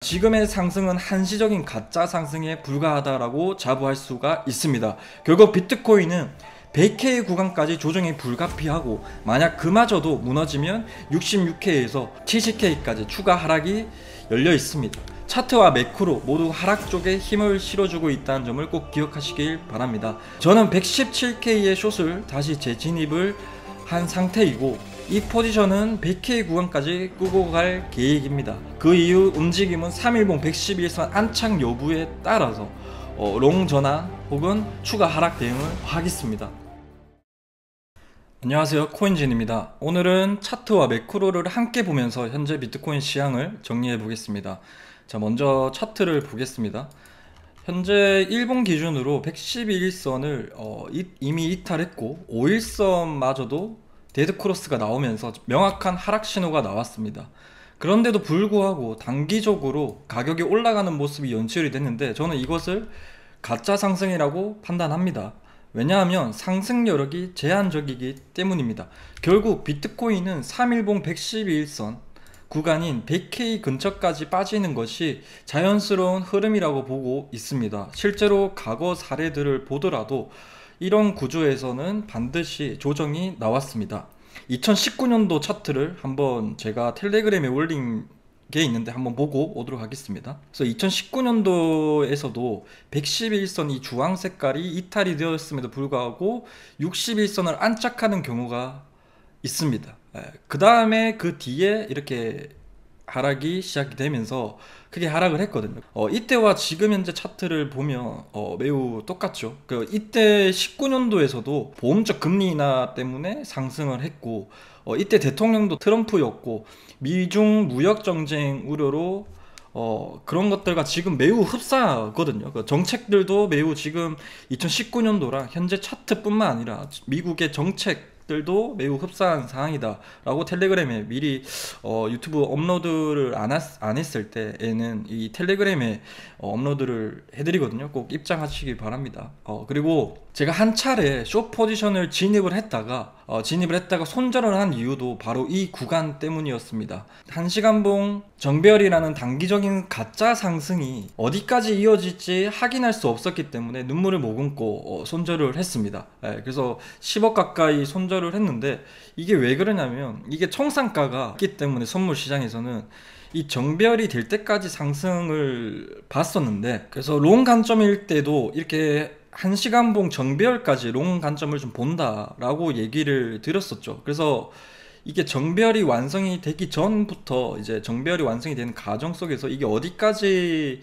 지금의 상승은 한시적인 가짜 상승에 불과하다라고 자부할 수가 있습니다. 결국 비트코인은 100K 구간까지 조정이 불가피하고, 만약 그마저도 무너지면 66K에서 70K까지 추가 하락이 열려 있습니다. 차트와 매크로 모두 하락 쪽에 힘을 실어주고 있다는 점을 꼭 기억하시길 바랍니다. 저는 117K의 숏을 다시 재진입을 한 상태이고, 이 포지션은 100K 구간까지 끄고 갈 계획입니다. 그 이후 움직임은 3일봉 111선 안착 여부에 따라서 롱 전환 혹은 추가 하락 대응을 하겠습니다. 안녕하세요, 코인진입니다. 오늘은 차트와 매크로를 함께 보면서 현재 비트코인 시황을 정리해 보겠습니다. 자, 먼저 차트를 보겠습니다. 현재 일본 기준으로 111선을 이미 이탈했고, 5일선마저도 데드크로스가 나오면서 명확한 하락 신호가 나왔습니다. 그런데도 불구하고 단기적으로 가격이 올라가는 모습이 연출이 됐는데, 저는 이것을 가짜 상승이라고 판단합니다. 왜냐하면 상승 여력이 제한적이기 때문입니다. 결국 비트코인은 3일봉 112일선 구간인 100K 근처까지 빠지는 것이 자연스러운 흐름이라고 보고 있습니다. 실제로 과거 사례들을 보더라도 이런 구조에서는 반드시 조정이 나왔습니다. 2019년도 차트를 한번 제가 텔레그램에 올린 게 있는데 한번 보고 오도록 하겠습니다. 그래서 2019년도에서도 111선 이 주황 색깔이 이탈이 되었음에도 불구하고 61선을 안착하는 경우가 있습니다. 그 다음에 그 뒤에 이렇게 하락이 시작이 되면서 크게 하락을 했거든요. 이때와 지금 현재 차트를 보면 매우 똑같죠. 이때 19년도에서도 보험적 금리 인하 때문에 상승을 했고, 이때 대통령도 트럼프였고, 미중 무역 정쟁 우려로 그런 것들과 지금 매우 흡사하거든요. 그 정책들도 매우 지금 2019년도랑 현재 차트뿐만 아니라 미국의 정책들도 매우 흡사한 상황이다 라고 텔레그램에 미리 유튜브 업로드를 안 했을 때에는 이 텔레그램에 업로드를 해드리거든요. 꼭 입장하시기 바랍니다. 그리고 제가 한 차례 숏 포지션을 진입을 했다가 손절을 한 이유도 바로 이 구간 때문이었습니다. 1시간봉 정배열이라는 단기적인 가짜 상승이 어디까지 이어질지 확인할 수 없었기 때문에 눈물을 머금고 손절을 했습니다. 그래서 10억 가까이 손절을 했는데, 이게 왜 그러냐면 이게 청산가가 있기 때문에 선물 시장에서는 이 정배열이 될 때까지 상승을 봤었는데, 그래서 롱 관점일 때도 이렇게 1시간봉 정배열까지 롱 관점을 좀 본다라고 얘기를 드렸었죠. 그래서 이게 정배열이 완성이 되기 전부터 이제 정배열이 완성이 되는 과정 속에서 이게 어디까지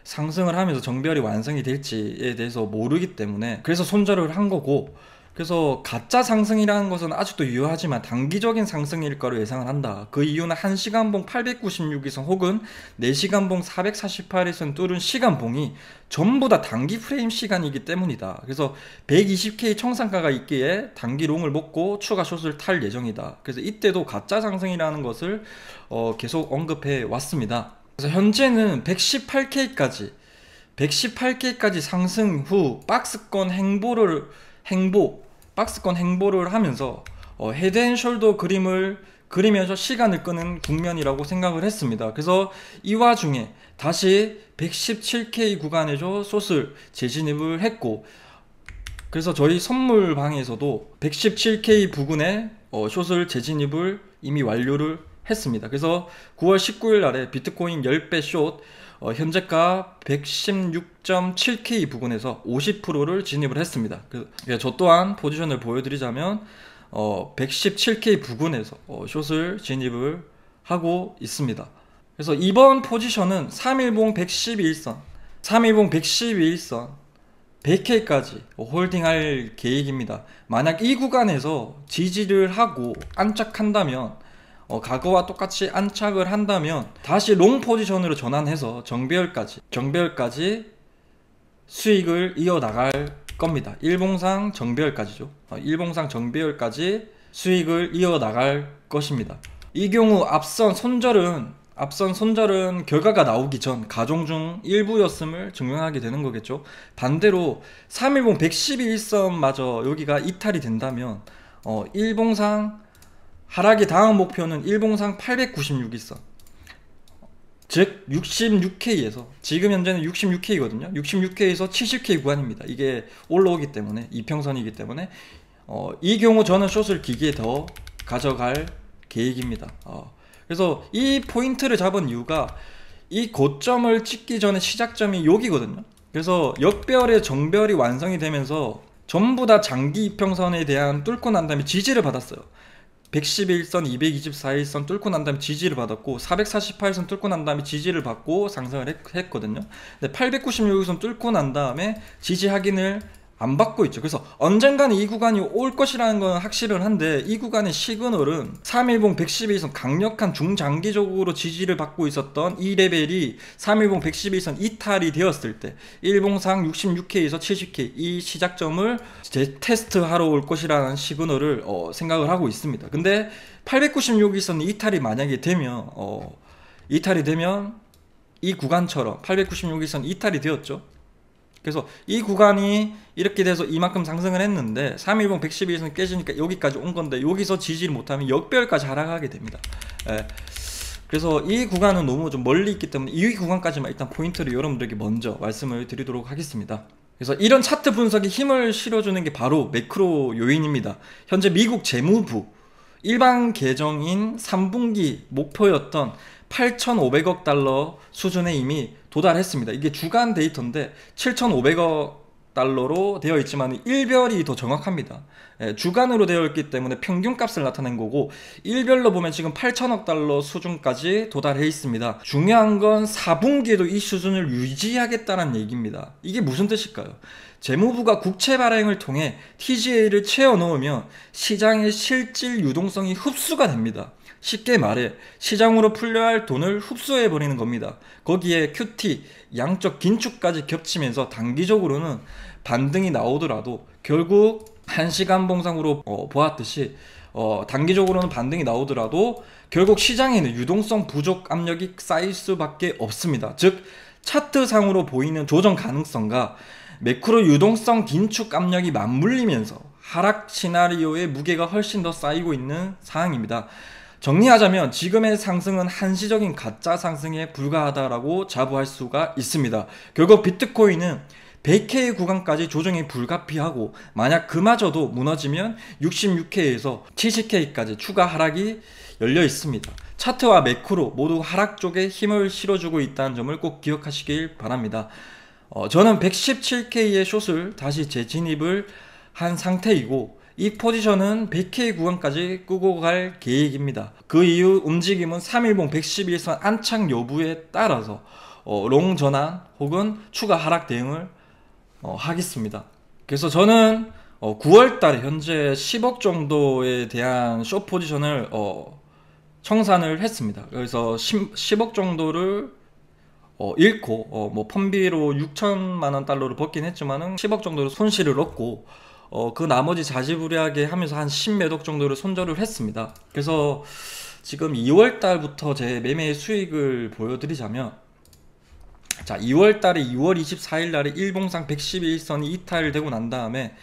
상승을 하면서 정배열이 완성이 될지에 대해서 모르기 때문에 그래서 손절을 한 거고, 그래서 가짜 상승이라는 것은 아직도 유효하지만 단기적인 상승일 거로 예상을 한다. 그 이유는 1시간봉 896일선 혹은 4시간봉 448일선 뚫은 시간봉이 전부 다 단기 프레임 시간이기 때문이다. 그래서 120K 청산가가 있기에 단기 롱을 먹고 추가 숏을 탈 예정이다. 그래서 이때도 가짜 상승이라는 것을 계속 언급해 왔습니다. 그래서 현재는 118K까지 상승 후 박스권 박스권 행보를 하면서 헤드앤숄더 그림을 그리면서 시간을 끄는 국면이라고 생각을 했습니다. 그래서 이 와중에 다시 117K 구간에서 숏을 재진입을 했고, 그래서 저희 선물방에서도 117K 부근에 숏을 재진입을 이미 완료를 했습니다. 그래서 9월 19일 날에 비트코인 10배 숏 현재가 116.7K 부근에서 50%를 진입을 했습니다. 저 또한 포지션을 보여드리자면 117K 부근에서 숏을 진입을 하고 있습니다. 그래서 이번 포지션은 3일봉 112일선 100K까지 홀딩할 계획입니다. 만약 이 구간에서 지지를 하고 안착한다면, 과거와 똑같이 안착을 한다면 다시 롱 포지션으로 전환해서 정배열까지 수익을 이어나갈 겁니다. 일봉상 정배열까지죠. 일봉상 정배열까지 수익을 이어나갈 것입니다. 이 경우 앞선 손절은 결과가 나오기 전 가정 중 일부였음을 증명하게 되는 거겠죠. 반대로 3일봉 112일선마저 여기가 이탈이 된다면 일봉상 하락의 다음 목표는 일봉상 896일선 즉 66K에서 지금 현재는 66K거든요. 66K에서 70K 구간입니다. 이게 올라오기 때문에 이평선이기 때문에 이 경우 저는 숏을 길게 더 가져갈 계획입니다. 그래서 이 포인트를 잡은 이유가 이 고점을 찍기 전에 시작점이 여기거든요. 그래서 역별의 정별이 완성이 되면서 전부 다 장기 이평선에 대한 뚫고 난 다음에 지지를 받았어요. 111선, 224일선 뚫고 난 다음에 지지를 받았고 448선 뚫고 난 다음에 지지를 받고 상승을 했거든요. 근데 896선 뚫고 난 다음에 지지 확인을 안 받고 있죠. 그래서 언젠가는 이 구간이 올 것이라는 건 확실은 한데 이 구간의 시그널은 3일봉 112선 강력한 중장기적으로 지지를 받고 있었던 이 레벨이 3일봉 112선 이탈이 되었을 때 일봉상 66K에서 70K 이 시작점을 테스트하러 올 것이라는 시그널을 생각을 하고 있습니다. 근데 896일선 이탈이 만약에 되면 이 구간처럼 896일선 이탈이 되었죠. 그래서 이 구간이 이렇게 돼서 이만큼 상승을 했는데 3일봉 112일선 깨지니까 여기까지 온 건데 여기서 지지를 못하면 역별까지 하락하게 됩니다. 그래서 이 구간은 너무 좀 멀리 있기 때문에 이 구간까지만 일단 포인트를 여러분들에게 먼저 말씀을 드리도록 하겠습니다. 그래서 이런 차트 분석에 힘을 실어주는 게 바로 매크로 요인입니다. 현재 미국 재무부 일반 계정인 3분기 목표였던 8,500억 달러 수준에 이미 도달했습니다. 이게 주간 데이터인데 7,500억 달러로 되어 있지만 일별이 더 정확합니다. 주간으로 되어 있기 때문에 평균값을 나타낸 거고 일별로 보면 지금 8천억 달러 수준까지 도달해 있습니다. 중요한 건 4분기에도 이 수준을 유지하겠다는 얘기입니다. 이게 무슨 뜻일까요? 재무부가 국채 발행을 통해 TGA를 채워 넣으면 시장의 실질 유동성이 흡수가 됩니다. 쉽게 말해 시장으로 풀려야 할 돈을 흡수해 버리는 겁니다. 거기에 QT, 양적 긴축까지 겹치면서 단기적으로는 반등이 나오더라도 결국 1시간 봉상으로 보았듯이 단기적으로는 반등이 나오더라도 결국 시장에는 유동성 부족 압력이 쌓일 수밖에 없습니다. 즉 차트상으로 보이는 조정 가능성과 매크로 유동성 긴축 압력이 맞물리면서 하락 시나리오의 무게가 훨씬 더 쌓이고 있는 상황입니다. 정리하자면 지금의 상승은 한시적인 가짜 상승에 불과하다라고 자부할 수가 있습니다. 결국 비트코인은 100K 구간까지 조정이 불가피하고 만약 그마저도 무너지면 66K에서 70K까지 추가 하락이 열려 있습니다. 차트와 매크로 모두 하락 쪽에 힘을 실어주고 있다는 점을 꼭 기억하시길 바랍니다. 저는 117K의 숏을 다시 재진입을 한 상태이고 이 포지션은 100K 구간까지 끄고 갈 계획입니다. 그 이후 움직임은 3일봉 111선 안착 여부에 따라서 롱 전환 혹은 추가 하락 대응을 하겠습니다. 그래서 저는 9월달에 현재 10억 정도에 대한 숏 포지션을 청산을 했습니다. 그래서 10억 정도를 잃고 뭐 펀비로 6천만원 달러를 벗긴 했지만은 10억 정도로 손실을 얻고 그 나머지 자지부리하게 하면서 한 10매독 정도를 손절을 했습니다. 그래서 지금 2월달부터 제 매매 수익을 보여드리자면 자 2월달에 2월 24일날에 일봉상 111선이 이탈되고 난 다음에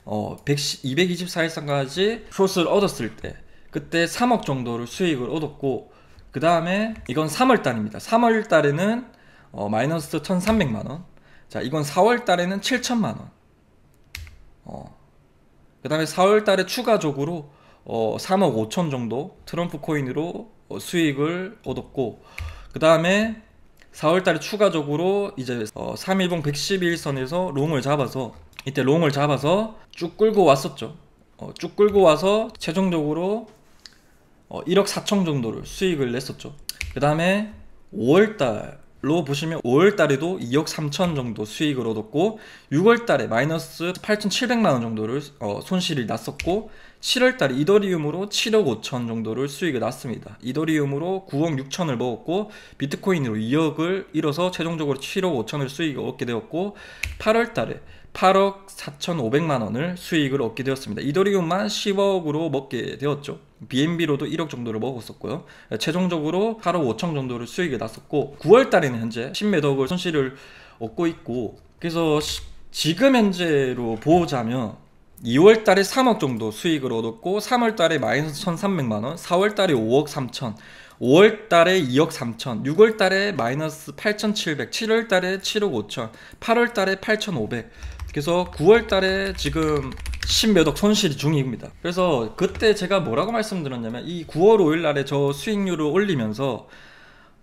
224일선까지 숏을 얻었을 때 그때 3억 정도를 수익을 얻었고 그 다음에 이건 3월달입니다. 3월달에는 마이너스 1300만원 자 이건 4월달에는 7천만원 그 다음에 4월달에 추가적으로 3억 5천 정도 트럼프 코인으로 수익을 얻었고 그 다음에 4월달에 추가적으로 이제 3일봉 111선에서 롱을 잡아서 이때 롱을 잡아서 쭉 끌고 왔었죠. 쭉 끌고 와서 최종적으로 1억 4천 정도를 수익을 냈었죠. 그 다음에 5월달로 보시면 5월달에도 2억 3천 정도 수익을 얻었고 6월달에 마이너스 8,700만원 정도를 손실이 났었고 7월달에 이더리움으로 7억 5천 정도를 수익을 났습니다. 이더리움으로 9억 6천을 먹었고 비트코인으로 2억을 잃어서 최종적으로 7억 5천을 수익을 얻게 되었고 8월달에 8억 4,500만원을 수익을 얻게 되었습니다. 이더리움만 10억으로 먹게 되었죠. BNB로도 1억 정도를 먹었었고요. 최종적으로 8억 5천 정도를 수익을 났었고 9월달에는 현재 10매덕을 손실을 얻고 있고 그래서 지금 현재로 보자면 2월달에 3억 정도 수익을 얻었고 3월달에 마이너스 1,300만원 4월달에 5억 3천 5월 달에 2억 3천, 6월 달에 마이너스 8,700, 7월 달에 7억 5천, 8월 달에 8,500. 그래서 9월 달에 지금 10몇억 손실 중입니다. 그래서 그때 제가 뭐라고 말씀드렸냐면 이 9월 5일 날에 저 수익률을 올리면서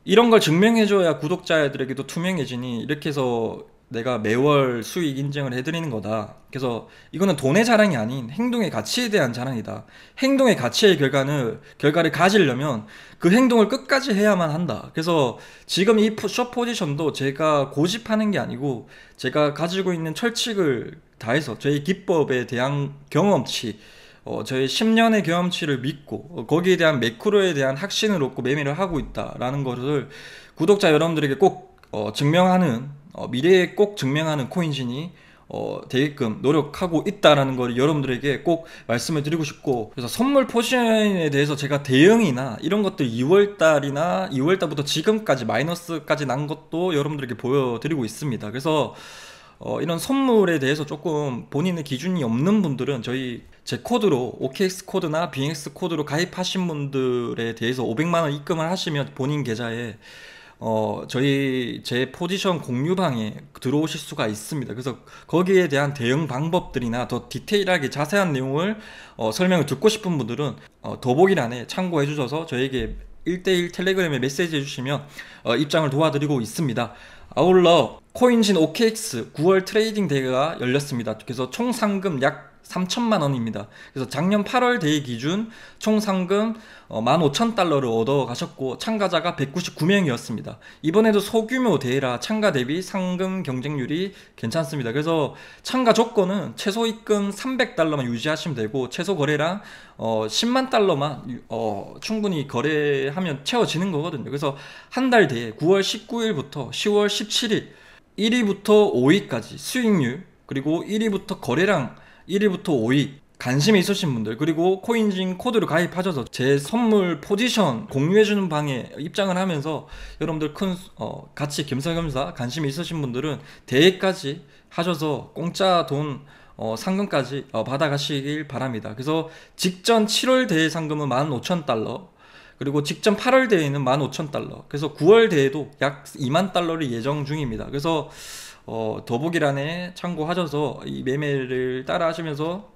이런 걸 증명해줘야 구독자들에게도 투명해지니 이렇게 해서 내가 매월 수익 인증을 해드리는 거다. 그래서 이거는 돈의 자랑이 아닌 행동의 가치에 대한 자랑이다. 행동의 가치의 결과를 가지려면 그 행동을 끝까지 해야만 한다. 그래서 지금 이 숏 포지션도 제가 고집하는 게 아니고 제가 가지고 있는 철칙을 다해서 저희 기법에 대한 경험치, 저희 10년의 경험치를 믿고 거기에 대한 매크로에 대한 확신을 얻고 매매를 하고 있다라는 것을 구독자 여러분들에게 꼭 증명하는, 미래에 꼭 증명하는 코인진이 되게끔 노력하고 있다라는 걸 여러분들에게 꼭 말씀을 드리고 싶고, 그래서 선물 포지션에 대해서 제가 대응이나 이런 것들 2월달이나 2월달부터 지금까지 마이너스까지 난 것도 여러분들에게 보여드리고 있습니다. 그래서 이런 선물에 대해서 조금 본인의 기준이 없는 분들은 제 코드로 OKX 코드나 BX 코드로 가입하신 분들에 대해서 500만원 입금을 하시면 본인 계좌에 제 포지션 공유방에 들어오실 수가 있습니다. 그래서 거기에 대한 대응 방법들이나 더 디테일하게 자세한 내용을 설명을 듣고 싶은 분들은 더보기란에 참고해 주셔서 저에게 1대1 텔레그램에 메시지 해주시면 입장을 도와드리고 있습니다. 아울러 코인진 OKX 9월 트레이딩 대회가 열렸습니다. 그래서 총 상금 약 3천만 원입니다. 그래서 작년 8월 대회 기준 총 상금 15,000달러를 얻어 가셨고 참가자가 199명이었습니다. 이번에도 소규모 대회라 참가 대비 상금 경쟁률이 괜찮습니다. 그래서 참가 조건은 최소 입금 300달러만 유지하시면 되고 최소 거래량 10만 달러만 충분히 거래하면 채워지는 거거든요. 그래서 한 달 대회 9월 19일부터 10월 17일 1위부터 5위까지 수익률, 그리고 1위부터 거래량 1위부터 5위 관심이 있으신 분들, 그리고 코인진 코드를 가입하셔서 제 선물 포지션 공유해주는 방에 입장을 하면서 여러분들 같이 겸사겸사 관심이 있으신 분들은 대회까지 하셔서 공짜 돈 상금까지 받아가시길 바랍니다. 그래서 직전 7월 대회 상금은 15,000달러, 그리고 직전 8월 대회는 15,000달러, 그래서 9월 대회도 약 2만 달러를 예정 중입니다. 그래서 더보기란에 참고하셔서 이 매매를 따라 하시면서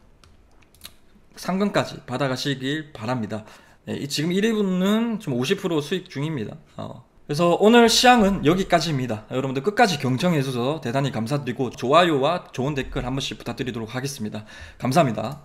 상금까지 받아가시길 바랍니다. 네, 지금 1위분은 좀 50% 수익 중입니다. 그래서 오늘 시황은 여기까지입니다. 여러분들 끝까지 경청해 주셔서 대단히 감사드리고 좋아요와 좋은 댓글 한 번씩 부탁드리도록 하겠습니다. 감사합니다.